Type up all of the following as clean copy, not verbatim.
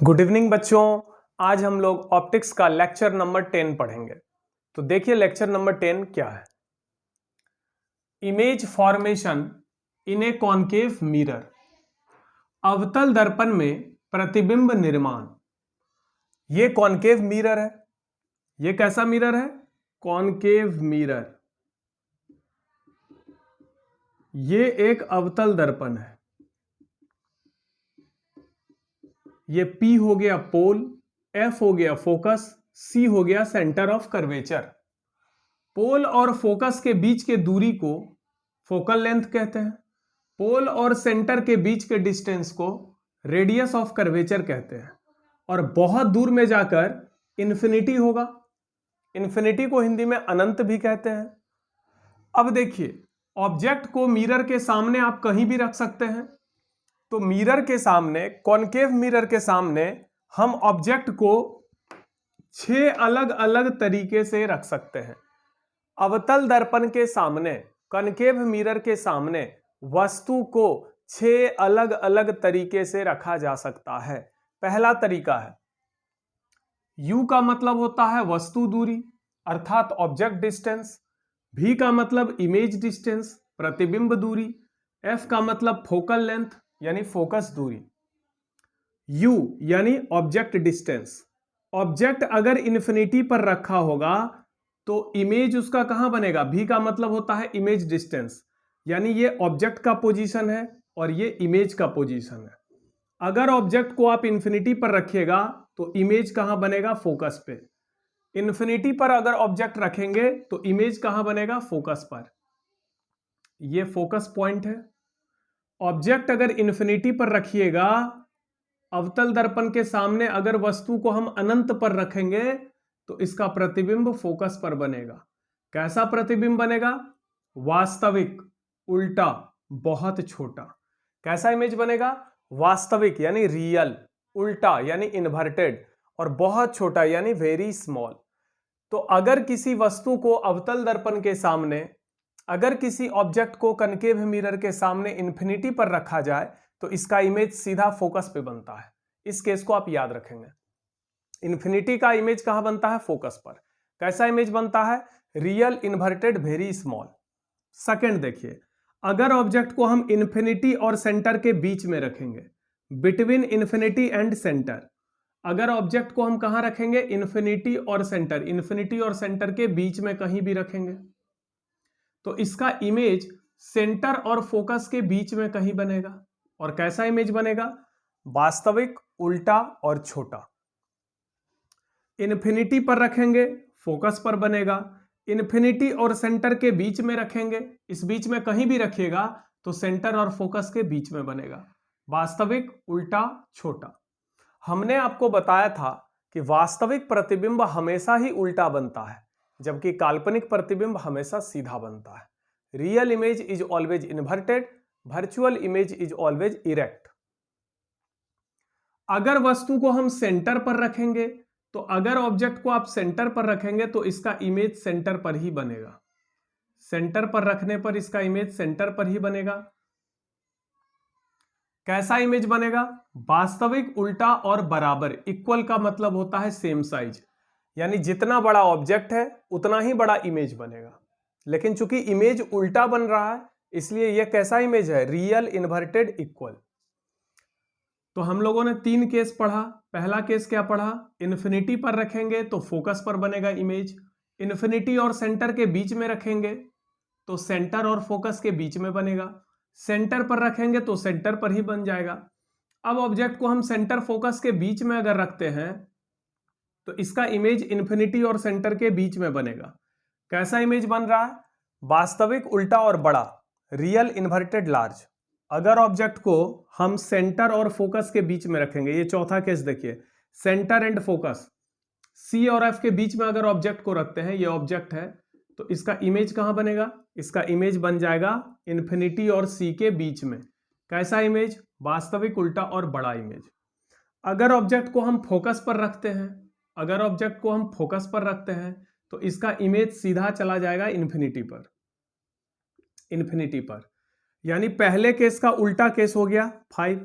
Good evening बच्चों। आज हम लोग ऑप्टिक्स का लेक्चर नंबर 10 पढ़ेंगे। तो देखिए लेक्चर नंबर 10 क्या है। इमेज फॉर्मेशन इन ए कॉनकेव मिरर, अवतल दर्पण में प्रतिबिंब निर्माण। ये कॉनकेव मिरर है। ये कैसा मिरर है? Concave mirror. ये एक अवतल दर्पण है। ये P हो गया पोल, F हो गया फोकस, C हो गया सेंटर ऑफ कर्वेचर। पोल और फोकस के बीच के दूरी को फोकल लेंथ कहते हैं। पोल और सेंटर के बीच के डिस्टेंस को रेडियस ऑफ कर्वेचर कहते हैं। और बहुत दूर में जाकर इन्फिनिटी होगा। इन्फिनिटी को हिंदी में अनंत भी कहते हैं। अब देखिए, ऑब्जेक्ट को मिरर के सामने आप कहीं भी रख सकते हैं। तो मिरर के सामने, कॉनकेव मिरर के सामने हम ऑब्जेक्ट को 6 अलग अलग तरीके से रख सकते हैं। अवतल दर्पण के सामने, कॉनकेव मिरर के सामने वस्तु को 6 अलग अलग तरीके से रखा जा सकता है। पहला तरीका है, U का मतलब होता है वस्तु दूरी अर्थात ऑब्जेक्ट डिस्टेंस। V का मतलब इमेज डिस्टेंस, प्रतिबिंब दूरी। F का मतलब फोकल लेंथ यानी फोकस दूरी। U यानी ऑब्जेक्ट डिस्टेंस। ऑब्जेक्ट अगर इन्फिनिटी पर रखा होगा तो इमेज उसका कहां बनेगा? V का मतलब होता है इमेज डिस्टेंस, यानी ये ऑब्जेक्ट का पोजीशन है और ये इमेज का पोजीशन है। अगर ऑब्जेक्ट को आप इन्फिनिटी पर रखिएगा तो इमेज कहां बनेगा? फोकस पे। इन्फिनिटी पर अगर ऑब्जेक्ट रखेंगे तो इमेज कहां बनेगा? फोकस पर। ये फोकस पॉइंट है। ऑब्जेक्ट अगर इन्फिनिटी पर रखिएगा, अवतल दर्पण के सामने अगर वस्तु को हम अनंत पर रखेंगे तो इसका प्रतिबिंब फोकस पर बनेगा। कैसा प्रतिबिंब बनेगा? वास्तविक, उल्टा, बहुत छोटा। कैसा इमेज बनेगा? वास्तविक यानी रियल, उल्टा यानी इन्वर्टेड, और बहुत छोटा यानी वेरी स्मॉल। तो अगर किसी वस्तु को अवतल दर्पण के सामने, अगर किसी ऑब्जेक्ट को कनकेव मिरर के सामने इन्फिनिटी पर रखा जाए तो इसका इमेज सीधा फोकस पे बनता है। इस केस को आप याद रखेंगे। इन्फिनिटी का इमेज कहां बनता है? फोकस पर। कैसा इमेज बनता है? Real, inverted, very small. Second देखिए, अगर ऑब्जेक्ट को हम इन्फिनिटी और सेंटर के बीच में रखेंगे, बिटवीन इन्फिनिटी एंड सेंटर, अगर ऑब्जेक्ट को हम कहां रखेंगे? इन्फिनिटी और सेंटर, इन्फिनिटी और सेंटर के बीच में कहीं भी रखेंगे तो इसका इमेज सेंटर और फोकस के बीच में कहीं बनेगा। और कैसा इमेज बनेगा? वास्तविक, उल्टा और छोटा। इन्फिनिटी पर रखेंगे, फोकस पर बनेगा। इन्फिनिटी और सेंटर के बीच में रखेंगे, इस बीच में कहीं भी रखिएगा तो सेंटर और फोकस के बीच में बनेगा। वास्तविक, उल्टा, छोटा। हमने आपको बताया था कि वास्तविक प्रतिबिंब हमेशा ही उल्टा बनता है, जबकि काल्पनिक प्रतिबिंब हमेशा सीधा बनता है। Real image is always inverted, virtual image is always erect. अगर वस्तु को हम सेंटर पर रखेंगे, तो अगर ऑब्जेक्ट को आप सेंटर पर रखेंगे तो इसका इमेज सेंटर पर ही बनेगा। सेंटर पर रखने पर इसका इमेज सेंटर पर ही बनेगा। कैसा इमेज बनेगा? वास्तविक, उल्टा और बराबर। इक्वल का मतलब होता है सेम साइज, यानी जितना बड़ा ऑब्जेक्ट है उतना ही बड़ा इमेज बनेगा। लेकिन चूंकि इमेज उल्टा बन रहा है इसलिए यह कैसा इमेज है? Real, inverted, equal. तो हम लोगों ने 3 केस पढ़ा। पहला केस क्या पढ़ा? इन्फिनिटी पर रखेंगे तो फोकस पर बनेगा इमेज। इन्फिनिटी और सेंटर के बीच में रखेंगे तो सेंटर और फोकस के बीच में बनेगा। सेंटर पर रखेंगे तो सेंटर पर ही बन जाएगा। अब ऑब्जेक्ट को हम सेंटर फोकस के बीच में अगर रखते हैं तो इसका इमेज इन्फिनिटी और सेंटर के बीच में बनेगा। कैसा इमेज बन रहा है? वास्तविक, उल्टा और बड़ा, रियल, इन्वर्टेड, लार्ज। अगर ऑब्जेक्ट को हम सेंटर और फोकस के बीच में रखेंगे, ये चौथा केस देखिए, सेंटर एंड फोकस, C और F के बीच में अगर ऑब्जेक्ट को रखते हैं, ये ऑब्जेक्ट है, तो इसका इमेज कहां बनेगा? इसका इमेज बन जाएगा इन्फिनिटी और C के बीच में। कैसा इमेज? वास्तविक, उल्टा और बड़ा इमेज। अगर ऑब्जेक्ट को हम फोकस पर रखते हैं, अगर ऑब्जेक्ट को हम फोकस पर रखते हैं तो इसका इमेज सीधा चला जाएगा इन्फिनिटी पर। इन्फिनिटी पर, यानी पहले केस का उल्टा केस हो गया 5।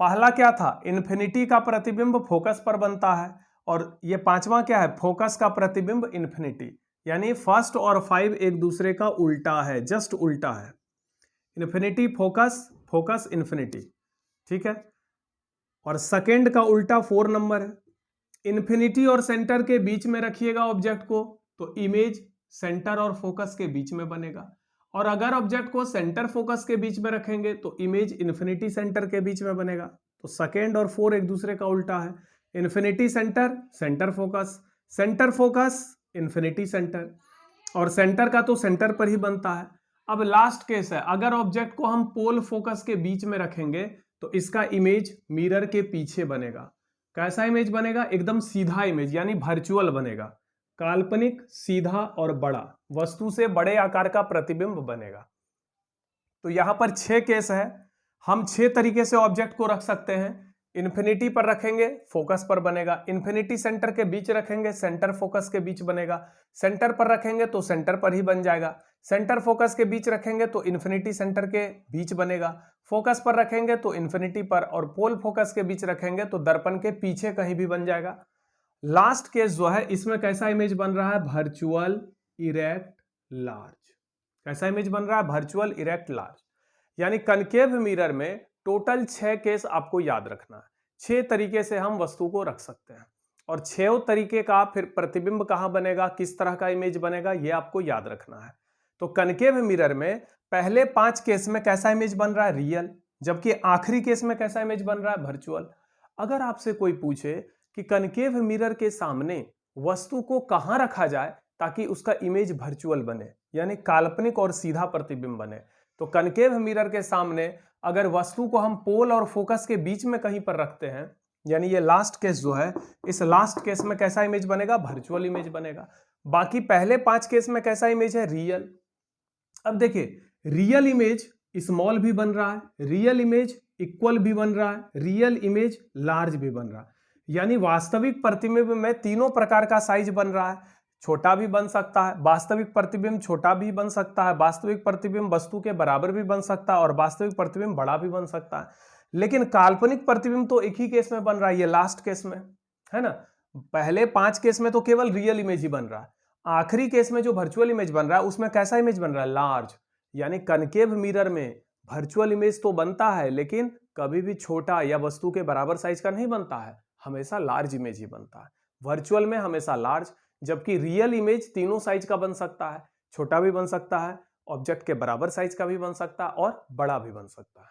पहला क्या था, इन्फिनिटी का प्रतिबिंब फोकस पर बनता है, और ये पांचवा क्या है, फोकस का प्रतिबिंब इन्फिनिटी। यानी फर्स्ट और 5 एक दूसरे का उल्टा है, जस्ट उल्टा है। इन्फिनिटी फोकस, फोकस इन्फिनिटी, ठीक है। और सेकेंड का उल्टा 4 नंबर है। इन्फिनिटी और सेंटर के बीच में रखिएगा ऑब्जेक्ट को तो इमेज सेंटर और फोकस के बीच में बनेगा, और अगर ऑब्जेक्ट को सेंटर फोकस के बीच में रखेंगे तो इमेज इन्फिनिटी सेंटर के बीच में बनेगा। तो सेकेंड और 4 एक दूसरे का उल्टा है। Infinity centre, centre focus, centre focus, infinity centre, और सेंटर का तो सेंटर पर ही बनता है। अब लास्ट केस है, अगर ऑब्जेक्ट को हम पोल फोकस के बीच में रखेंगे तो इसका इमेज मिरर के पीछे बनेगा। कैसा इमेज बनेगा, एकदम सीधा इमेज, यानी वर्चुअल बनेगा, काल्पनिक, सीधा और बड़ा, वस्तु से बड़े आकार का प्रतिबिंब बनेगा। तो यहां पर 6 केस है, हम 6 तरीके से ऑब्जेक्ट को रख सकते हैं। इन्फिनिटी पर रखेंगे, फोकस पर बनेगा। इन्फिनिटी सेंटर के बीच रखेंगे, सेंटर फोकस के बीच बनेगा। सेंटर पर रखेंगे तो सेंटर पर ही बन जाएगा। सेंटर फोकस के बीच रखेंगे तो इन्फिनिटी सेंटर के बीच बनेगा। फोकस पर रखेंगे तो इन्फिनिटी पर, और पोल फोकस के बीच रखेंगे तो दर्पण के पीछे कहीं भी बन जाएगा। लास्ट केस जो है, इसमें कैसा इमेज बन रहा है, वर्चुअल इरेक्ट लार्ज। कैसा इमेज बन रहा है, वर्चुअल इरेक्ट लार्ज। यानी कनकेव मिरर में टोटल 6 केस आपको याद रखना है। 6 तरीके से हम वस्तु को रख सकते हैं, और 6 तरीके का फिर प्रतिबिंब कहां बनेगा, किस तरह का इमेज बनेगा, यह आपको याद रखना है। तो कनकेव मिरर में पहले 5 केस में कैसा इमेज बन रहा है, रियल, जबकि आखिरी केस में कैसा इमेज बन रहा है, वर्चुअल। अगर आपसे कोई पूछे कि कनकेव मिरर के सामने वस्तु को कहां रखा जाए ताकि उसका इमेज वर्चुअल बने, यानी काल्पनिक और सीधा प्रतिबिंब बने, तो कनकेव मिरर के सामने अगर वस्तु को हम पोल और फोकस के बीच में कहीं पर रखते हैं, यानी ये लास्ट केस जो है, इस लास्ट केस में कैसा इमेज बनेगा, वर्चुअल इमेज बनेगा। बाकी पहले 5 केस में कैसा इमेज है, रियल। अब देखिए, रियल इमेज स्मॉल भी बन रहा है, रियल इमेज इक्वल भी बन रहा है, रियल इमेज लार्ज भी बन रहा है। यानी वास्तविक प्रतिबिंब में तीनों प्रकार का साइज बन रहा है। छोटा भी बन सकता है, वास्तविक प्रतिबिंब छोटा भी बन सकता है, वास्तविक प्रतिबिंब वस्तु के बराबर भी बन सकता है, और वास्तविक प्रतिबिंब बड़ा भी बन सकता है। लेकिन काल्पनिक प्रतिबिंब तो एक ही केस में बन रहा है, ये लास्ट केस में है ना। पहले 5 केस में तो केवल रियल इमेज ही बन रहा है, आखिरी केस में जो वर्चुअल इमेज बन रहा है उसमें कैसा इमेज बन रहा है, लार्ज। यानी कनकेव मिरर में वर्चुअल इमेज तो बनता है, लेकिन कभी भी छोटा या वस्तु के बराबर साइज का नहीं बनता है, हमेशा लार्ज इमेज ही बनता है। वर्चुअल में हमेशा लार्ज, जबकि रियल इमेज तीनों साइज का बन सकता है, छोटा भी बन सकता है, ऑब्जेक्ट के बराबर साइज का भी बन सकता है, और बड़ा भी बन सकता है।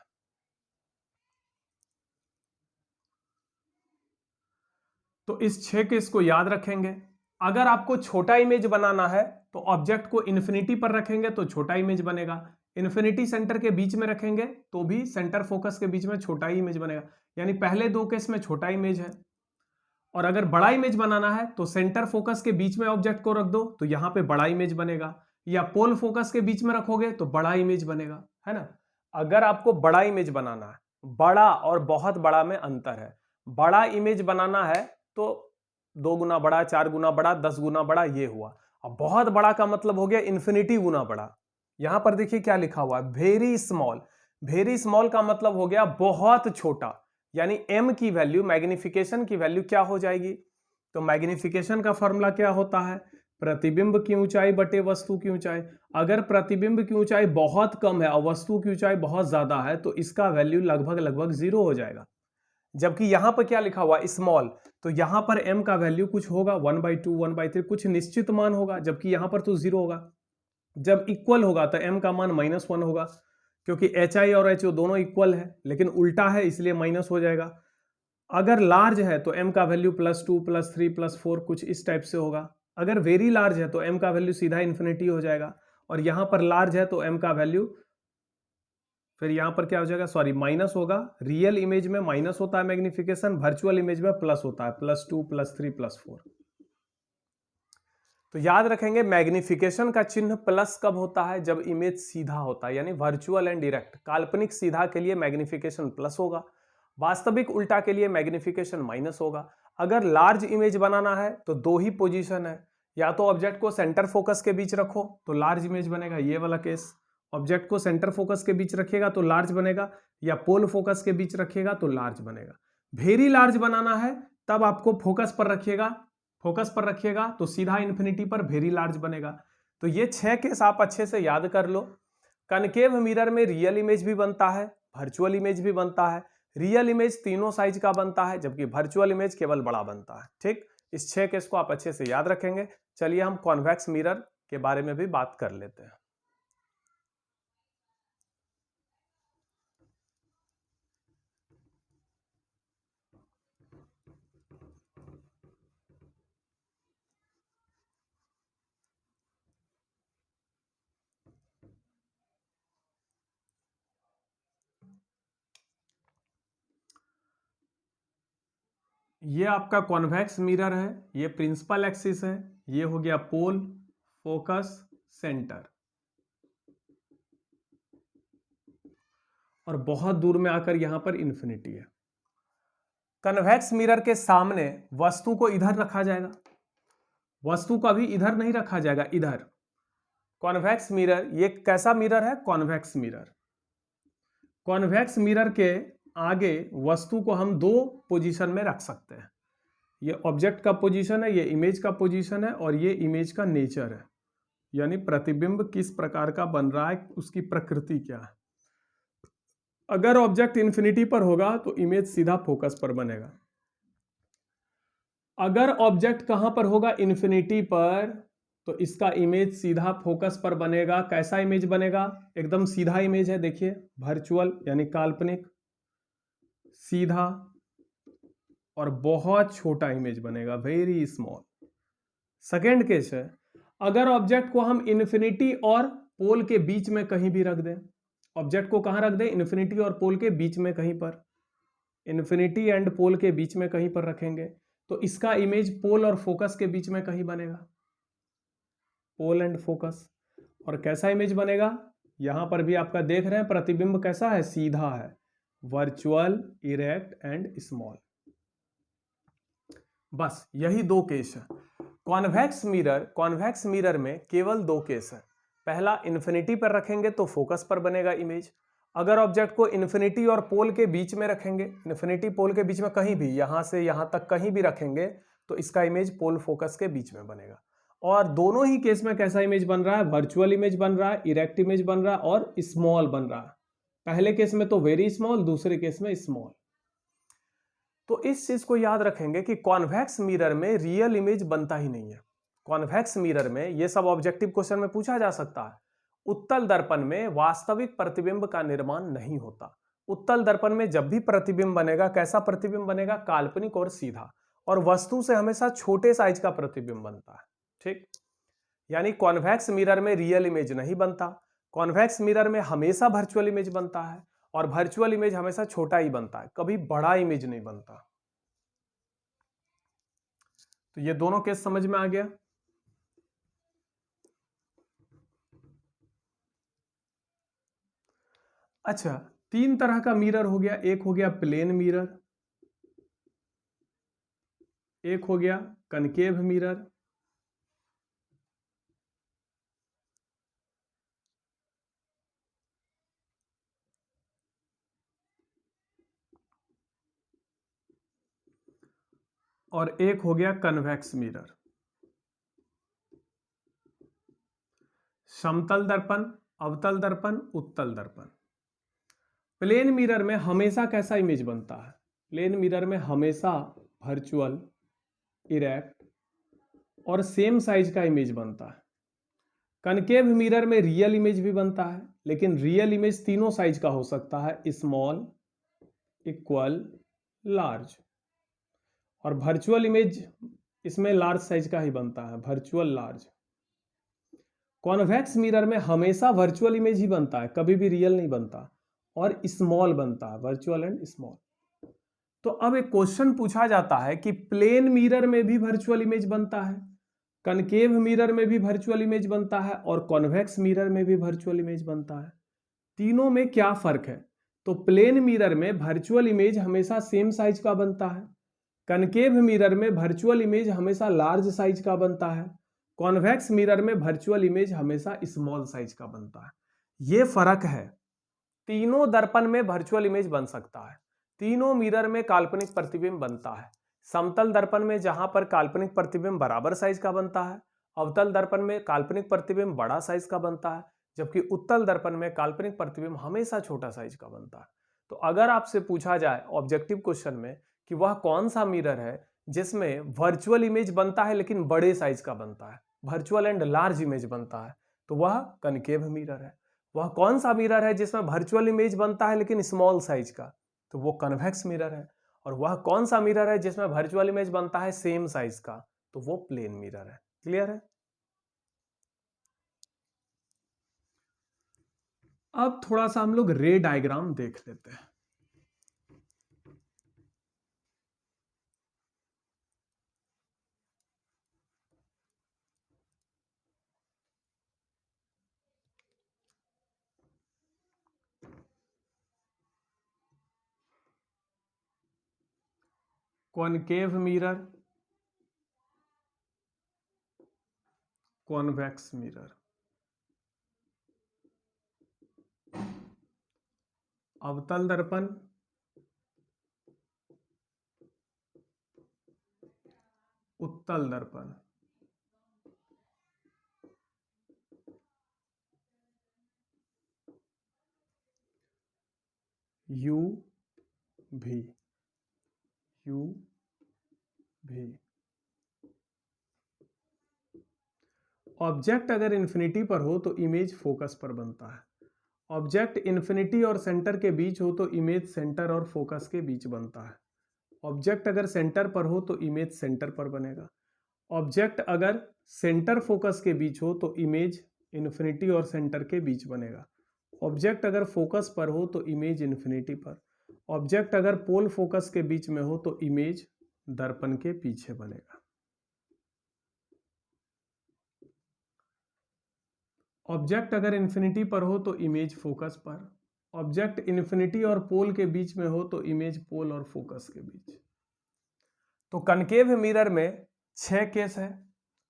तो इस 6 केस को याद रखेंगे। अगर आपको छोटा इमेज बनाना है तो ऑब्जेक्ट को इन्फिनिटी पर रखेंगे तो छोटा इमेज बनेगा, इन्फिनिटी सेंटर के बीच में रखेंगे तो भी सेंटर फोकस के बीच में छोटा ही इमेज बनेगा। यानी पहले 2 केस में छोटा इमेज है। और अगर बड़ा इमेज बनाना है तो सेंटर फोकस के बीच में ऑब्जेक्ट को रख दो तो यहां पे बड़ा इमेज बनेगा, या पोल फोकस के बीच में रखोगे तो बड़ा इमेज बनेगा, है ना। अगर आपको बड़ा इमेज बनाना है, बड़ा और बहुत बड़ा में अंतर है। बड़ा इमेज बनाना है तो 2 गुना बड़ा, 4 गुना बड़ा, 10 गुना बड़ा, ये हुआ। अब बहुत बड़ा का मतलब हो गया इन्फिनिटी गुना बड़ा। यहां पर देखिए क्या लिखा हुआ है, वेरी स्मॉल। वेरी स्मॉल का मतलब हो गया बहुत छोटा, यानी m की वैल्यू, मैग्निफिकेशन की वैल्यू क्या हो जाएगी। तो मैग्निफिकेशन का फॉर्मूला क्या होता है, प्रतिबिंब की ऊंचाई बटे वस्तु की ऊंचाई। अगर प्रतिबिंब की ऊंचाई बहुत कम है और वस्तु की ऊंचाई बहुत ज्यादा है तो इसका वैल्यू लगभग लगभग 0 हो जाएगा। जबकि यहां पर क्या लिखा हुआ, स्मॉल, तो यहां पर m का वैल्यू कुछ होगा 1/2, 1/3, कुछ निश्चित मान होगा, जबकि यहां पर तो 0 होगा। जब इक्वल होगा तो m का मान -1 होगा, क्योंकि HI और HO दोनों इक्वल है, लेकिन उल्टा है इसलिए माइनस हो जाएगा। अगर लार्ज है तो m का वैल्यू +2, +3, +4 कुछ इस टाइप से होगा। अगर वेरी लार्ज है तो m का वैल्यू सीधा इन्फिनिटी हो जाएगा, और यहां पर लार्ज है तो m का वैल्यू फिर यहां पर क्या हो जाएगा, सॉरी माइनस होगा। रियल इमेज में माइनस होता है मैग्निफिकेशन, वर्चुअल इमेज में प्लस होता है, +2, +3, +4। तो याद रखेंगे मैग्निफिकेशन का चिन्ह प्लस कब होता है, जब इमेज सीधा होता है, यानी वर्चुअल एंड डायरेक्ट। काल्पनिक सीधा के लिए मैग्निफिकेशन प्लस होगा, वास्तविक उल्टा के लिए मैग्निफिकेशन माइनस होगा। अगर लार्ज इमेज बनाना है तो 2 ही पोजीशन है, या तो ऑब्जेक्ट को सेंटर फोकस के बीच रखो तो लार्ज इमेज बनेगा, ये वाला केस, ऑब्जेक्ट को सेंटर फोकस के बीच रखिएगा तो लार्ज बनेगा, या पोल फोकस के बीच रखिएगा तो लार्ज बनेगा। वेरी लार्ज बनाना है तब आपको फोकस पर रखिएगा तो सीधा इन्फिनिटी पर वेरी लार्ज बनेगा। तो ये 6 केस आप अच्छे से याद कर लो। कनकेव मिरर में रियल इमेज भी बनता है, वर्चुअल इमेज भी बनता है। रियल इमेज तीनों साइज का बनता है जबकि वर्चुअल इमेज केवल बड़ा बनता है। ठीक, इस 6 केस को आप अच्छे से याद रखेंगे। चलिए हम कॉन्वेक्स मिरर के बारे में भी बात कर लेते हैं। ये आपका कॉन्वेक्स मिरर है, ये प्रिंसिपल एक्सिस है, ये हो गया पोल, फोकस, सेंटर, और बहुत दूर में आकर यहां पर इन्फिनिटी है। कन्वेक्स मिरर के सामने वस्तु को इधर रखा जाएगा, वस्तु को अभी इधर नहीं रखा जाएगा, इधर। कॉन्वेक्स मिरर, ये कैसा मिरर है? Convex mirror. कॉन्वेक्स मिरर के आगे वस्तु को हम 2 पोजीशन में रख सकते हैं। ये ऑब्जेक्ट का पोजीशन है, ये इमेज का पोजीशन है, और ये इमेज का नेचर है, यानी प्रतिबिंब किस प्रकार का बन रहा है, उसकी प्रकृति क्या है। अगर ऑब्जेक्ट इन्फिनिटी पर होगा तो इमेज सीधा फोकस पर बनेगा। अगर ऑब्जेक्ट कहां पर होगा? इन्फिनिटी पर, तो इसका इमेज सीधा फोकस पर बनेगा। कैसा इमेज बनेगा? एकदम सीधा इमेज है, देखिए, वर्चुअल यानी काल्पनिक, सीधा और बहुत छोटा इमेज बनेगा, वेरी स्मॉल। सेकेंड केस है, अगर ऑब्जेक्ट को हम इन्फिनिटी और पोल के बीच में कहीं भी रख दें, ऑब्जेक्ट को कहां रख दें? इन्फिनिटी और पोल के बीच में कहीं पर, इन्फिनिटी एंड पोल के बीच में कहीं पर रखेंगे तो इसका इमेज पोल और फोकस के बीच में कहीं बनेगा, पोल एंड फोकस। और कैसा इमेज बनेगा? यहां पर भी आपका देख रहे हैं प्रतिबिंब कैसा है? सीधा है, वर्चुअल, इरेक्ट एंड स्मॉल। बस यही 2 केस है। कॉन्वेक्स मिरर में केवल 2 केस है। पहला, इन्फिनिटी पर रखेंगे तो फोकस पर बनेगा इमेज। अगर ऑब्जेक्ट को इन्फिनिटी और पोल के बीच में रखेंगे, इन्फिनिटी पोल के बीच में कहीं भी, यहां से यहां तक कहीं भी रखेंगे तो इसका इमेज पोल फोकस के बीच में बनेगा। और दोनों ही केस में कैसा इमेज बन रहा है? वर्चुअल इमेज बन रहा है, इरेक्ट इमेज बन रहा है और स्मॉल बन रहा है। पहले केस में तो वेरी स्मॉल, दूसरे केस में स्मॉल। तो इस चीज को याद रखेंगे कि कॉन्वेक्स मिरर में रियल इमेज बनता ही नहीं है। कॉन्वेक्स मिरर में, ये सब ऑब्जेक्टिव क्वेश्चन में पूछा जा सकता है, उत्तल दर्पण में वास्तविक प्रतिबिंब का निर्माण नहीं होता। उत्तल दर्पण में जब भी प्रतिबिंब बनेगा, कैसा प्रतिबिंब बनेगा? काल्पनिक और सीधा, और वस्तु से हमेशा छोटे साइज का प्रतिबिंब बनता है। ठीक, यानी कॉन्वेक्स मिरर में रियल इमेज नहीं बनता। कॉन्वेक्स मिरर में हमेशा वर्चुअल इमेज बनता है, और वर्चुअल इमेज हमेशा छोटा ही बनता है, कभी बड़ा इमेज नहीं बनता। तो ये दोनों केस समझ में आ गया। अच्छा, 3 तरह का मिरर हो गया। एक हो गया प्लेन मिरर, एक हो गया कनकेव मिरर, और एक हो गया कन्वेक्स मिरर। समतल दर्पण, अवतल दर्पण, उत्तल दर्पण। प्लेन मिरर में हमेशा कैसा इमेज बनता है? प्लेन मिरर में हमेशा वर्चुअल, इरेक्ट और सेम साइज का इमेज बनता है। कनकेव मिरर में रियल इमेज भी बनता है, लेकिन रियल इमेज तीनों साइज का हो सकता है, स्मॉल, इक्वल, लार्ज। और वर्चुअल इमेज इसमें लार्ज साइज का ही बनता है, वर्चुअल लार्ज। कॉन्वेक्स मिरर में हमेशा वर्चुअल इमेज ही बनता है, कभी भी रियल नहीं बनता, और स्मॉल बनता है, वर्चुअल एंड स्मॉल। तो अब एक क्वेश्चन पूछा जाता है कि प्लेन मिरर में भी वर्चुअल इमेज बनता है, कनकेव मिरर में भी वर्चुअल इमेज बनता है, और कॉन्वेक्स मिरर में भी वर्चुअल इमेज बनता है। तीनों में क्या फर्क है? तो प्लेन मिरर में वर्चुअल इमेज हमेशा सेम साइज का बनता है, कनकेव मिरर में वर्चुअल इमेज हमेशा लार्ज साइज का बनता है, कॉन्वेक्स मिरर में वर्चुअल इमेज हमेशा स्मॉल साइज का बनता है। ये फर्क है। तीनों दर्पण में वर्चुअल इमेज बन सकता है, तीनों मिरर में काल्पनिक प्रतिबिंब बनता है। समतल दर्पण में जहां पर काल्पनिक प्रतिबिंब बराबर साइज का बनता है, अवतल दर्पण में काल्पनिक प्रतिबिंब बड़ा साइज का बनता है, जबकि उत्तल दर्पण में काल्पनिक प्रतिबिंब हमेशा छोटा साइज का बनता है। तो अगर आपसे पूछा जाए ऑब्जेक्टिव क्वेश्चन में कि वह कौन सा मिरर है जिसमें वर्चुअल इमेज बनता है लेकिन बड़े साइज का बनता है, वर्चुअल एंड लार्ज इमेज बनता है, तो वह कनकेव मिरर है। वह कौन सा मिरर है जिसमें वर्चुअल इमेज बनता है लेकिन स्मॉल साइज का, तो वो कन्वेक्स मिरर है। और वह कौन सा मिरर है जिसमें वर्चुअल इमेज बनता है सेम साइज का, तो वो प्लेन मिरर है। क्लियर है? अब थोड़ा सा हम लोग रे डायग्राम देख लेते हैं। कॉनकेव मिरर, कॉन्वेक्स मिरर, अवतल दर्पण, उत्तल दर्पण, यू भी, यू भी। ऑब्जेक्ट अगर इन्फिनिटी पर हो तो इमेज फोकस पर बनता है। ऑब्जेक्ट इन्फिनिटी और सेंटर के बीच हो तो इमेज सेंटर और फोकस के बीच बनता है। ऑब्जेक्ट अगर सेंटर पर हो तो इमेज सेंटर पर बनेगा। ऑब्जेक्ट अगर सेंटर फोकस के बीच हो तो इमेज इन्फिनिटी और सेंटर के बीच बनेगा। ऑब्जेक्ट अगर फोकस पर हो तो इमेज इन्फिनिटी पर। ऑब्जेक्ट अगर पोल फोकस के बीच में हो तो इमेज दर्पण के पीछे बनेगा। ऑब्जेक्ट अगर इन्फिनिटी पर हो तो इमेज फोकस पर। ऑब्जेक्ट इन्फिनिटी और पोल के बीच में हो तो इमेज पोल और फोकस के बीच। तो कनकेव मिरर में 6 केस है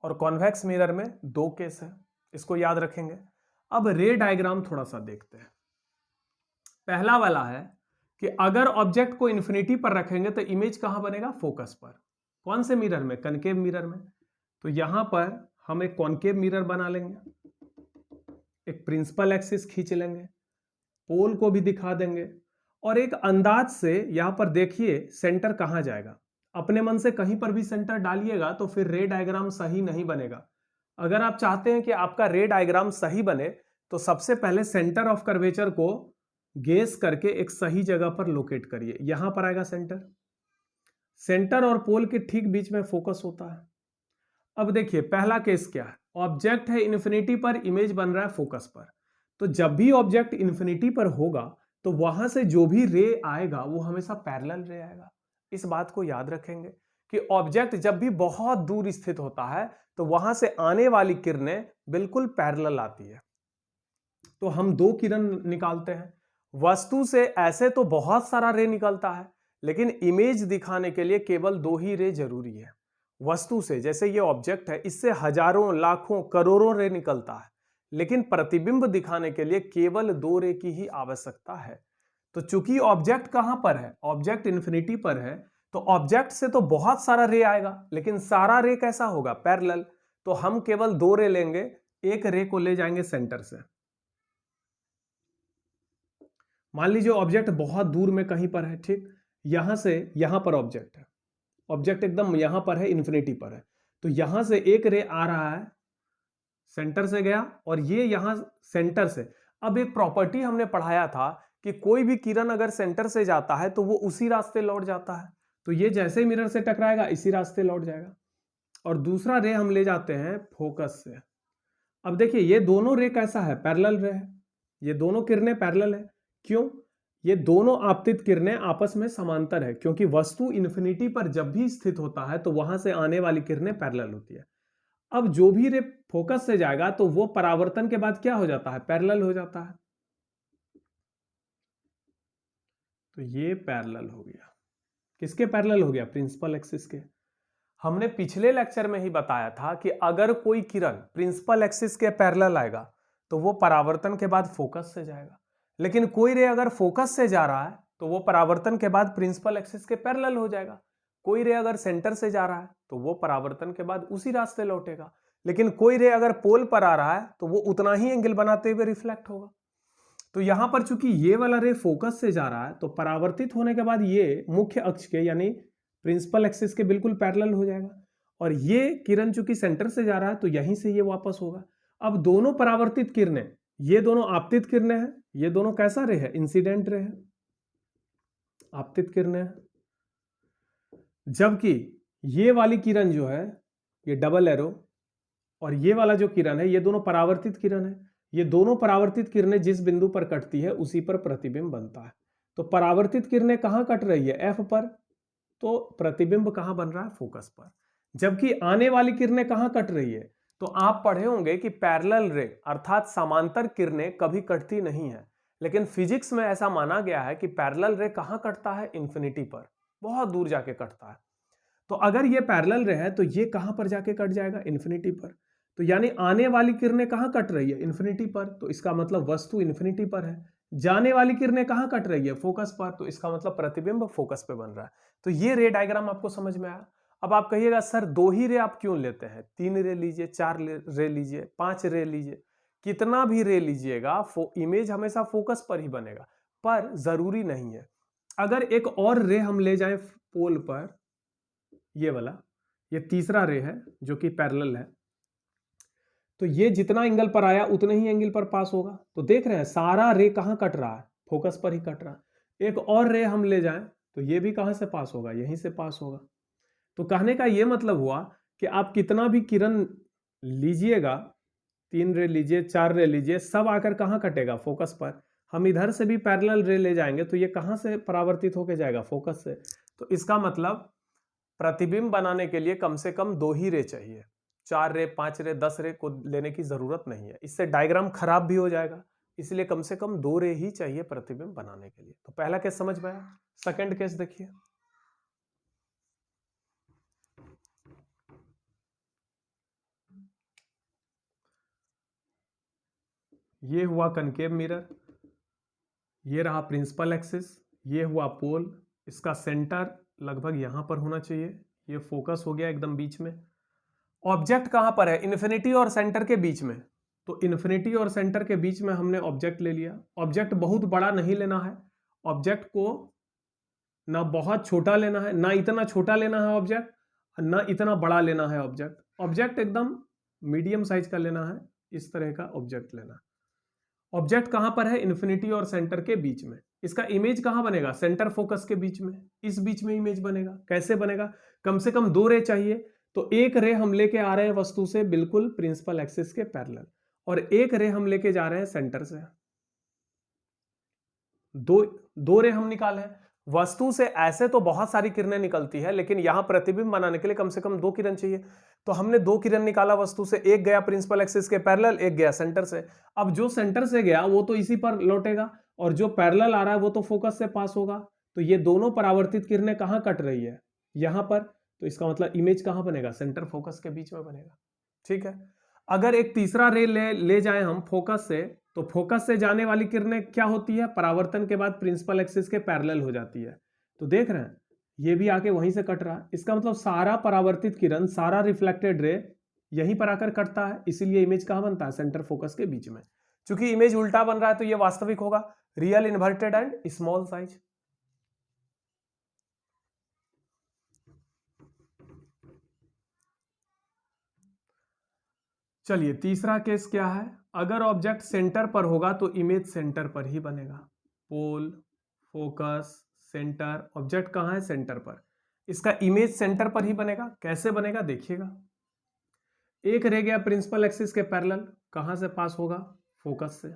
और कॉन्वेक्स मिरर में 2 केस है, इसको याद रखेंगे। अब रे डायग्राम थोड़ा सा देखते हैं। पहला वाला है कि अगर ऑब्जेक्ट को इन्फिनिटी पर रखेंगे तो इमेज कहां बनेगा? फोकस पर। कौन से मिरर में? कनकेव मिरर में। तो यहां पर हम एक कॉनकेव मिरर बना लेंगे, एक प्रिंसिपल एक्सिस खींच लेंगे, पोल को भी दिखा देंगे और एक अंदाज से यहां पर देखिए सेंटर कहां जाएगा। अपने मन से कहीं पर भी सेंटर डालिएगा तो फिर रे डायग्राम सही नहीं बनेगा। अगर आप चाहते हैं कि आपका रे डायग्राम सही बने तो सबसे पहले सेंटर ऑफ कर्वेचर को गेस करके एक सही जगह पर लोकेट करिए। यहां पर आएगा सेंटर, सेंटर और पोल के ठीक बीच में फोकस होता है। अब देखिए पहला केस क्या है? ऑब्जेक्ट है इन्फिनिटी पर, इमेज बन रहा है फोकस पर। तो जब भी ऑब्जेक्ट इन्फिनिटी पर होगा तो वहां से जो भी रे आएगा वो हमेशा पैरेलल रे आएगा। इस बात को याद रखेंगे कि ऑब्जेक्ट जब भी बहुत दूर स्थित होता है तो वहां से आने वाली किरणें बिल्कुल पैरेलल आती है। तो हम 2 किरण निकालते हैं। वस्तु से ऐसे तो बहुत सारा रे निकलता है, लेकिन इमेज दिखाने के लिए केवल 2 ही रे जरूरी है। वस्तु से, जैसे ये ऑब्जेक्ट है, इससे हजारों, लाखों, करोड़ों रे निकलता है, लेकिन प्रतिबिंब दिखाने के लिए केवल 2 रे की ही आवश्यकता है। तो चूंकि ऑब्जेक्ट कहां पर है? ऑब्जेक्ट इन्फिनिटी पर है, तो ऑब्जेक्ट से तो बहुत सारा रे आएगा, लेकिन सारा रे कैसा होगा? पैरेलल। तो हम केवल 2 रे लेंगे, एक रे को ले जाएंगे सेंटर से। मान लीजिए ऑब्जेक्ट बहुत दूर में कहीं पर है, ठीक, यहां से यहां पर ऑब्जेक्ट है, ऑब्जेक्ट एकदम यहां पर है, इन्फिनिटी पर है। तो यहां से एक रे आ रहा है, सेंटर से गया और ये यहां सेंटर से। अब एक प्रॉपर्टी हमने पढ़ाया था कि कोई भी किरण अगर सेंटर से जाता है तो वो उसी रास्ते लौट जाता है। तो ये जैसे मिरर से टकराएगा इसी रास्ते लौट जाएगा। और दूसरा रे हम ले जाते हैं फोकस से। अब देखिए ये दोनों रे कैसा है? पैरेलल रे है, ये दोनों किरणें पैरेलल है। क्यों? ये दोनों आपतित किरणें आपस में समांतर है, क्योंकि वस्तु इन्फिनिटी पर जब भी स्थित होता है तो वहां से आने वाली किरणें पैरेलल होती है। अब जो भी रे फोकस से जाएगा तो वो परावर्तन के बाद क्या हो जाता है? पैरेलल हो जाता है। तो ये पैरेलल हो गया। किसके पैरेलल हो गया? प्रिंसिपल एक्सिस के। हमने पिछले लेक्चर में ही बताया था कि अगर कोई किरण प्रिंसिपल एक्सिस के पैरेलल आएगा तो वो परावर्तन के बाद फोकस से जाएगा। लेकिन कोई रे अगर फोकस से जा रहा है तो वो परावर्तन के बाद प्रिंसिपल एक्सिस के पैरेलल हो जाएगा। कोई रे अगर सेंटर से जा रहा है तो वो परावर्तन के बाद उसी रास्ते लौटेगा। लेकिन कोई रे अगर पोल पर आ रहा है तो वो उतना ही एंगल बनाते हुए रिफ्लेक्ट होगा। तो यहां पर चूंकि ये वाला रे फोकस से जा रहा है तो परावर्तित होने के बाद ये मुख्य अक्ष के यानी प्रिंसिपल एक्सिस के बिल्कुल पैरेलल हो जाएगा। और ये किरण चूंकि सेंटर से जा रहा है तो यहीं से ये वापस होगा। अब दोनों परावर्तित किरणें, ये दोनों आपतित किरणें हैं, ये दोनों कैसा रे है? इंसिडेंट रे है, आपतित किरणें हैं। जबकि ये वाली किरण जो है, ये डबल एरो, और ये वाला जो किरण है ये दोनों परावर्तित किरण है। ये दोनों परावर्तित किरणें जिस बिंदु पर कटती है उसी पर प्रतिबिंब बनता है। तो परावर्तित किरणें कहां कट रही है? एफ पर, तो प्रतिबिंब कहां बन रहा है? फोकस पर। जबकि आने वाली किरणें कहां कट रही है? तो आप पढ़े होंगे कि पैरेलल रे अर्थात समांतर किरणें कभी कटती नहीं है। लेकिन फिजिक्स में ऐसा माना गया है कि पैरेलल रे कहां कटता है? इंफिनिटी पर, बहुत दूर जाके कटता है। तो अगर ये पैरेलल रे है तो ये कहां पर जाके कट जाएगा? इंफिनिटी पर। तो यानी आने वाली किरणें कहां कट रही है? इंफिनिटी पर, तो इसका मतलब वस्तु इंफिनिटी पर है। जाने वाली किरणें कहां कट रही है? फोकस पर, तो इसका मतलब प्रतिबिंब फोकस पे बन रहा है। तो ये रे डायग्राम आपको समझ में आया। अब आप कहिएगा सर दो ही रे आप क्यों लेते हैं? 3 रे लीजिए, 4 रे लीजिए, 5 रे लीजिए, कितना भी रे लीजिएगा इमेज हमेशा फोकस पर ही बनेगा। पर जरूरी नहीं है। अगर एक और रे हम ले जाए पोल पर, ये वाला, ये तीसरा रे है जो कि पैरेलल है, तो ये जितना एंगल पर आया उतने ही एंगल पर पास होगा। तो देख रहे हैं सारा रे कहां कट रहा है? फोकस पर ही कट रहा है। एक और रे हम ले जाएं तो ये भी कहां से पास होगा? यहीं से पास होगा। तो कहने का ये मतलब हुआ कि आप कितना भी किरण लीजिएगा, 3 रे लीजिए, 4 रे लीजिए, सब आकर कहां कटेगा? फोकस पर। हम इधर से भी पैरेलल रे ले जाएंगे तो ये कहां से परावर्तित होकर जाएगा? फोकस से। तो इसका मतलब प्रतिबिंब बनाने के लिए कम से कम 2 ही रे चाहिए। 4 रे, 5 रे, 10 रे को लेने की जरूरत नहीं है, इससे डायग्राम खराब भी हो जाएगा। इसलिए कम से कम 2 रे ही चाहिए प्रतिबिंब बनाने के लिए। तो पहला केस समझ में आया। सेकंड केस देखिए। ये हुआ कनकेव मिरर, ये रहा प्रिंसिपल एक्सिस, ये हुआ पोल, इसका सेंटर लगभग यहां पर होना चाहिए। ये फोकस हो गया एकदम बीच में। ऑब्जेक्ट कहां पर है? इन्फिनिटी और सेंटर के बीच में। तो इन्फिनिटी और सेंटर के बीच में हमने ऑब्जेक्ट ले लिया। ऑब्जेक्ट बहुत बड़ा नहीं लेना है, ऑब्जेक्ट को ना बहुत छोटा लेना है, ना इतना छोटा लेना है ऑब्जेक्ट, ना इतना बड़ा लेना है ऑब्जेक्ट। ऑब्जेक्ट एकदम मीडियम साइज का लेना है, इस तरह का ऑब्जेक्ट लेना है। ऑब्जेक्ट कहां पर है? इन्फिनिटी और सेंटर के बीच में। इसका इमेज कहां बनेगा? सेंटर फोकस के बीच में, इस बीच में इमेज बनेगा। कैसे बनेगा? कम से कम 2 रे चाहिए। तो एक रे हम लेके आ रहे हैं वस्तु से बिल्कुल प्रिंसिपल एक्सिस के पैरेलल, और एक रे हम लेके जा रहे हैं सेंटर से। दो रे हम निकाले हैं। वस्तु से ऐसे तो बहुत सारी किरणें निकलती है, लेकिन यहां प्रतिबिंब बनाने के लिए कम से कम 2 किरण चाहिए। तो हमने 2 किरण निकाला वस्तु से, एक गया प्रिंसिपल एक्सिस के पैरेलल, एक गया सेंटर से। अब जो सेंटर से गया वो तो इसी पर लौटेगा, और जो पैरेलल आ रहा है वो तो फोकस से पास होगा। तो ये दोनों परावर्तित किरणें कहां कट रही है? यहां पर। तो इसका मतलब इमेज कहां बनेगा? सेंटर फोकस के बीच में बनेगा। ठीक है। अगर एक तीसरा रे ले जाए हम फोकस से, तो फोकस से जाने वाली किरणें क्या होती है? परावर्तन के बाद प्रिंसिपल एक्सिस के पैरेलल हो जाती है। तो देख रहे हैं ये भी आके वहीं से कट रहा है। इसका मतलब सारा परावर्तित किरण, सारा रिफ्लेक्टेड रे यहीं पर आकर कटता है, इसीलिए इमेज कहां बनता है? सेंटर फोकस के बीच में। क्योंकि इमेज उल्टा बन रहा है तो ये वास्तविक होगा, real inverted and small size. चलिए तीसरा केस क्या है? अगर ऑब्जेक्ट सेंटर पर होगा तो इमेज सेंटर पर ही बनेगा। पोल, फोकस, सेंटर, ऑब्जेक्ट कहां है? सेंटर पर। इसका इमेज सेंटर पर ही बनेगा। कैसे बनेगा देखिएगा। एक रह गया प्रिंसिपल एक्सिस के पैरेलल, कहां से पास होगा? फोकस से।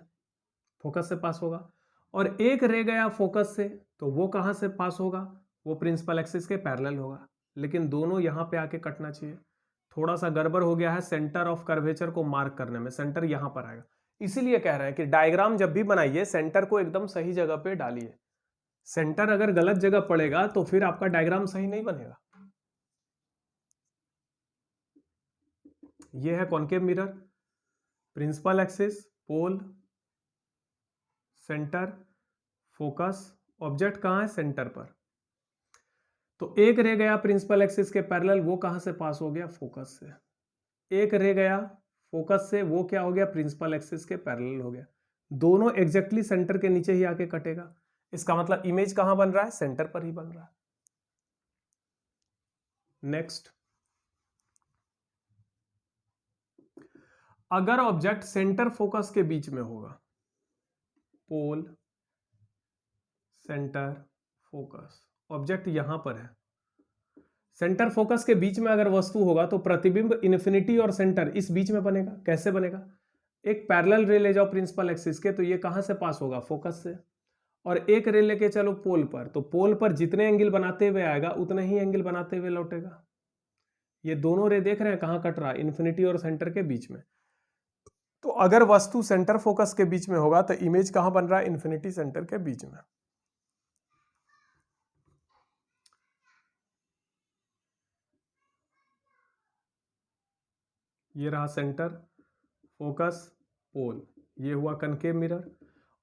फोकस से पास होगा। और एक रह गया फोकस से, तो वो कहां से पास होगा? वो प्रिंसिपल एक्सिस के पैरेलल होगा। लेकिन दोनों यहां पे आके कटना चाहिए। थोड़ा सा गड़बड़ हो गया है सेंटर ऑफ कर्वेचर को मार्क करने में, सेंटर यहां पर आएगा। इसीलिए कह रहे हैं कि डायग्राम जब भी बनाइए सेंटर को एकदम सही जगह पे डालिए। सेंटर अगर गलत जगह पड़ेगा तो फिर आपका डायग्राम सही नहीं बनेगा। ये है कॉनकेव मिरर, प्रिंसिपल एक्सिस, पोल, सेंटर, फोकस। ऑब्जेक्ट कहाँ है? सेंटर पर। तो एक रे गया प्रिंसिपल एक्सिस के पैरेलल, वो कहां से पास हो गया? फोकस से। एक रे गया फोकस से, वो क्या हो गया? प्रिंसिपल एक्सिस के पैरेलल हो गया। दोनों एग्जैक्टली सेंटर के नीचे ही आके कटेगा। इसका मतलब इमेज कहां बन रहा है? सेंटर पर ही बन रहा है। नेक्स्ट, अगर ऑब्जेक्ट सेंटर फोकस के बीच में होगा, पोल, सेंटर, फोकस, ऑब्जेक्ट यहां पर है, सेंटर फोकस के बीच में अगर वस्तु होगा तो प्रतिबिंब इन्फिनिटी और सेंटर इस बीच में बनेगा। कैसे बनेगा? एक पैरेलल रे ले जाओ प्रिंसिपल एक्सिस के, तो ये कहां से पास होगा? फोकस से। और एक रे लेके चलो पोल पर, तो पोल पर जितने एंगल बनाते हुए आएगा उतने ही एंगल बनाते हुए लौटेगा। ये दोनों रे देख रहे हैं कहां कट रहा है? इन्फिनिटी और सेंटर के बीच में। तो अगर वस्तु सेंटर फोकस के बीच में होगा तो इमेज कहां बन रहा है? इन्फिनिटी सेंटर के बीच में। ये रहा सेंटर, फोकस, पोल, ये हुआ कनकेव मिरर।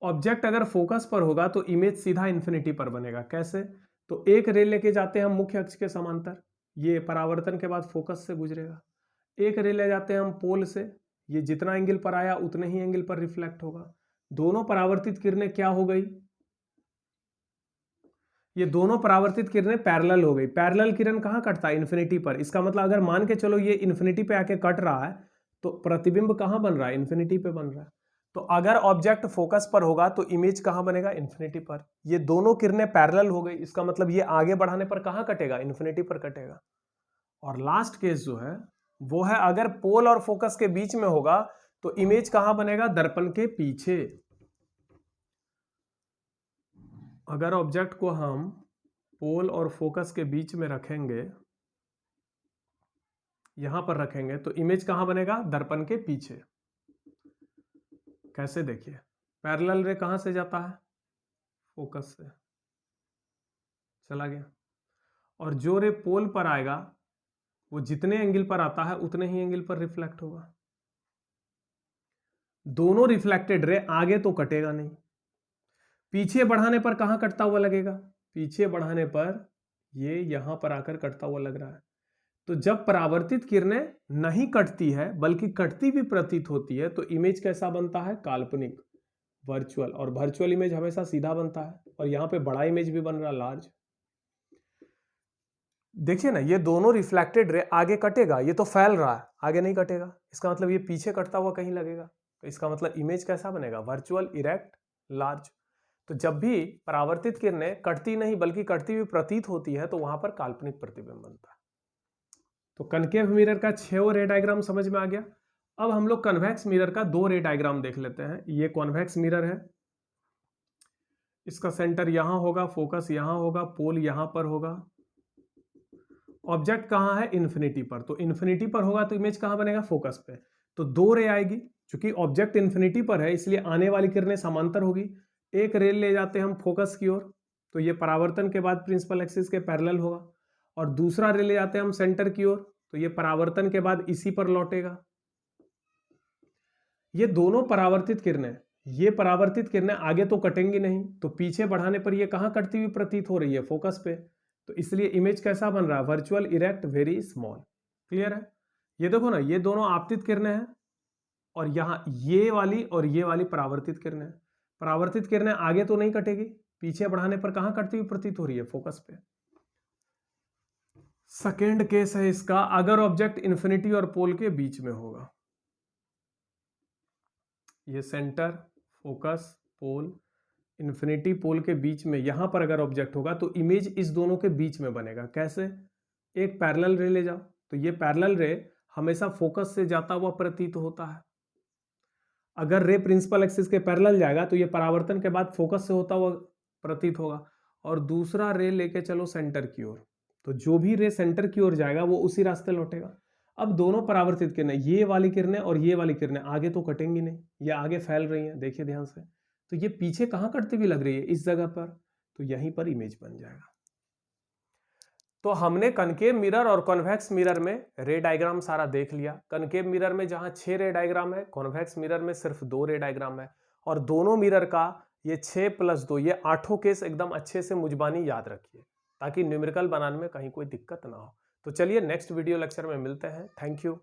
ऑब्जेक्ट अगर फोकस पर होगा तो इमेज सीधा इन्फिनिटी पर बनेगा। कैसे? तो एक रे लेके जाते हैं हम मुख्य अक्ष के समांतर, ये परावर्तन के बाद फोकस से गुजरेगा। एक रे ले जाते हैं हम पोल से, ये जितना एंगल पर आया उतने ही एंगल पर रिफ्लेक्ट होगा। दोनों परावर्तित किरणें क्या हो गई? ये दोनों परावर्तित किरणें पैरेलल हो गई। पैरेलल किरण कहां कटता है? इन्फिनिटी पर। इसका मतलब अगर मान के चलो ये इन्फिनिटी पे आके कट रहा है तो प्रतिबिंब कहां बन रहा है? इन्फिनिटी पे बन रहा है। तो अगर ऑब्जेक्ट फोकस पर होगा तो इमेज कहां बनेगा? इन्फिनिटी पर। ये दोनों किरणें पैरेलल हो गई, इसका मतलब ये आगे बढ़ाने पर कहां कटेगा? इन्फिनिटी पर कटेगा। और लास्ट केस जो है वो है अगर पोल और फोकस के बीच में होगा तो इमेज कहां बनेगा? दर्पण के पीछे। अगर ऑब्जेक्ट को हम पोल और फोकस के बीच में रखेंगे, यहां पर रखेंगे, तो इमेज कहां बनेगा? दर्पण के पीछे। कैसे? देखिए, पैरेलल रे कहां से जाता है? फोकस से चला गया, और जो रे पोल पर आएगा वो जितने एंगल पर आता है उतने ही एंगल पर रिफ्लेक्ट होगा। दोनों रिफ्लेक्टेड रे आगे तो कटेगा नहीं, पीछे बढ़ाने पर कहां कटता हुआ लगेगा? पीछे बढ़ाने पर ये यहां पर आकर कटता हुआ लग रहा है। तो जब परावर्तित किरणें नहीं कटती है बल्कि कटती भी प्रतीत होती है तो इमेज कैसा बनता है? काल्पनिक, वर्चुअल। और वर्चुअल इमेज हमेशा सीधा बनता है, और यहां पे बड़ा इमेज भी बन रहा है, लार्ज। देखिए ना, ये दोनों रिफ्लेक्टेड रे आगे कटेगा, ये तो फैल रहा है, आगे नहीं कटेगा। इसका मतलब ये पीछे कटता हुआ कहीं लगेगा, तो इसका मतलब इमेज कैसा बनेगा? Virtual, erect, large. तो जब भी परावर्तित किरणें कटती नहीं बल्कि कटती हुई प्रतीत होती है तो वहां पर काल्पनिक प्रतिबिंब बनता है। तो कनकेव मिरर का 6 रे डायग्राम समझ में आ गया। अब हम लोग कन्वेक्स मिरर का 2 रे डायग्राम देख लेते हैं। ये कॉन्वेक्स मिरर है, इसका सेंटर यहां होगा, फोकस यहां होगा, पोल यहां पर होगा। ऑब्जेक्ट कहां है? इन्फिनिटी पर। तो इन्फिनिटी पर होगा तो इमेज कहां बनेगा? फोकस पे। तो 2 रे आएगी, क्योंकि ऑब्जेक्ट इन्फिनिटी पर है इसलिए आने वाली किरणें समांतर होगी। एक रे ले जाते हैं हम फोकस की ओर, तो ये परावर्तन के बाद प्रिंसिपल एक्सिस के पैरेलल होगा, और दूसरा रे ले जाते हैं हम सेंटर की ओर, तो ये परावर्तन के बाद इसी पर लौटेगा। ये दोनों परावर्तित किरणें, ये परावर्तित किरणें आगे तो कटेंगी नहीं, तो पीछे बढ़ाने पर ये कहां कटती हुई प्रतीत हो रही है? फोकस पे। तो इसलिए इमेज कैसा बन रहा है? Virtual, erect, very small. Clear है? ये देखो ना, ये दोनों आपतित किरणें हैं, और यहां ये वाली और ये वाली परावर्तित किरणें हैं। परावर्तित किरणें आगे तो नहीं कटेगी, पीछे बढ़ाने पर कहां कटती हुई प्रतीत हो रही है? फोकस पे। सेकेंड केस है इसका, अगर ऑब्जेक्ट इन्फिनिटी और पोल के बीच में होगा। ये सेंटर, फोकस, पोल, इन्फिनिटी, पोल के बीच में यहां पर अगर ऑब्जेक्ट होगा तो इमेज इस दोनों के बीच में बनेगा। कैसे? एक पैरेलल रे ले जाओ, तो ये पैरेलल रे हमेशा फोकस से जाता हुआ प्रतीत होता है। अगर रे प्रिंसिपल एक्सिस के पैरेलल जाएगा तो ये परावर्तन के बाद फोकस से होता हुआ प्रतीत होगा। और दूसरा रे लेके चलो सेंटर की ओर, तो जो भी रे सेंटर की ओर जाएगा वो उसी रास्ते लौटेगा। अब दोनों परावर्तित किरणें, ये वाली किरणें और ये वाली किरणें आगे तो कटेंगी नहीं, ये आगे फैल रही हैं, देखिए ध्यान से। तो ये पीछे कहां कटती हुई लग रही है? इस जगह पर, तो यहीं पर इमेज बन जाएगा। तो हमने कनकेव मिरर और कॉन्वेक्स मिरर में रे डायग्राम सारा देख लिया। कनकेव मिरर में जहां 6 रे डायग्राम है, कॉन्वेक्स मिरर में सिर्फ 2 रे डायग्राम है, और दोनों मिरर का ये 6 + 2 ये 8 केस एकदम अच्छे से मुजबानी याद रखिए ताकि न्यूमेरिकल बनाने में कहीं कोई दिक्कत ना हो। तो चलिए नेक्स्ट वीडियो लेक्चर में मिलते हैं। Thank you.